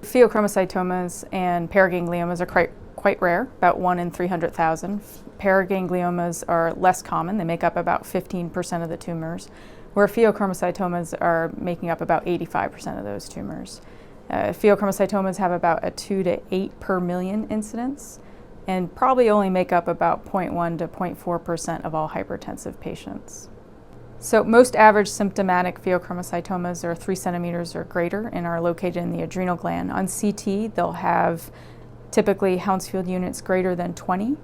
Pheochromocytomas and paragangliomas are quite rare, about 1 in 300,000. Paragangliomas are less common. They make up about 15% of the tumors, where pheochromocytomas are making up about 85% of those tumors. Pheochromocytomas have about a 2 to 8 per million incidence and probably only make up about 0.1 to 0.4% of all hypertensive patients. So most average symptomatic pheochromocytomas are 3 centimeters or greater and are located in the adrenal gland. On CT, they'll have typically Hounsfield units greater than 20.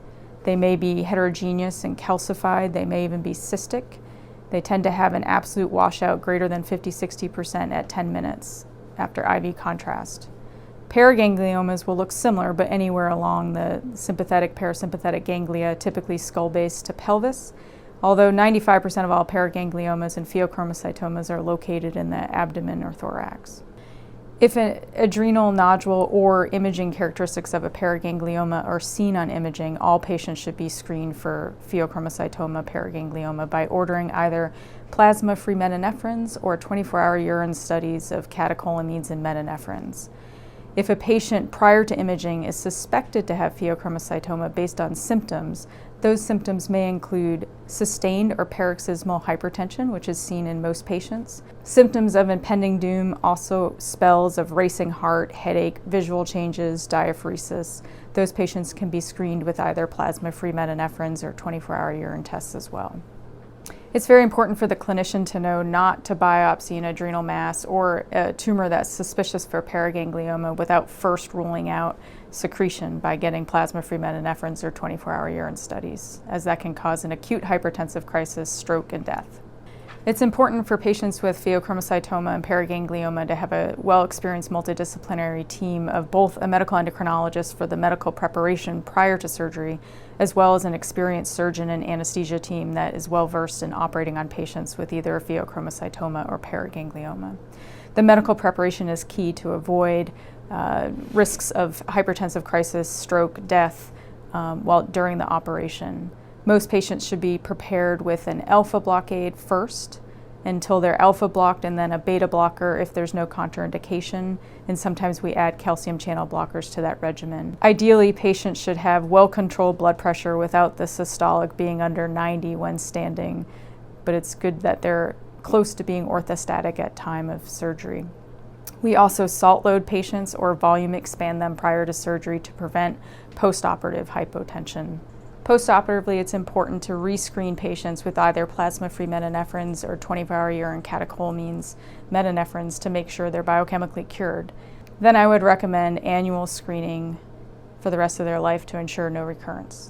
They may be heterogeneous and calcified. They may even be cystic. They tend to have an absolute washout greater than 50-60% at 10 minutes after IV contrast. Paragangliomas will look similar, but anywhere along the sympathetic, parasympathetic ganglia, typically skull-based to pelvis, although 95% of all paragangliomas and pheochromocytomas are located in the abdomen or thorax. If an adrenal nodule or imaging characteristics of a paraganglioma are seen on imaging, all patients should be screened for pheochromocytoma paraganglioma by ordering either plasma-free metanephrines or 24-hour urine studies of catecholamines and metanephrines. If a patient prior to imaging is suspected to have pheochromocytoma based on symptoms, those symptoms may include sustained or paroxysmal hypertension, which is seen in most patients. Symptoms of impending doom, also spells of racing heart, headache, visual changes, diaphoresis. Those patients can be screened with either plasma-free metanephrines or 24-hour urine tests as well. It's very important for the clinician to know not to biopsy an adrenal mass or a tumor that's suspicious for paraganglioma without first ruling out secretion by getting plasma-free metanephrines or 24-hour urine studies, as that can cause an acute hypertensive crisis, stroke, and death. It's important for patients with pheochromocytoma and paraganglioma to have a well-experienced multidisciplinary team of both a medical endocrinologist for the medical preparation prior to surgery, as well as an experienced surgeon and anesthesia team that is well-versed in operating on patients with either pheochromocytoma or paraganglioma. The medical preparation is key to avoid risks of hypertensive crisis, stroke, death during the operation. Most patients should be prepared with an alpha blockade first until they're alpha blocked, and then a beta blocker if there's no contraindication, and sometimes we add calcium channel blockers to that regimen. Ideally, patients should have well-controlled blood pressure without the systolic being under 90 when standing, but it's good that they're close to being orthostatic at time of surgery. We also salt load patients or volume expand them prior to surgery to prevent postoperative hypotension. Postoperatively, it's important to rescreen patients with either plasma-free metanephrines or 24-hour urine catecholamines metanephrines to make sure they're biochemically cured. Then I would recommend annual screening for the rest of their life to ensure no recurrence.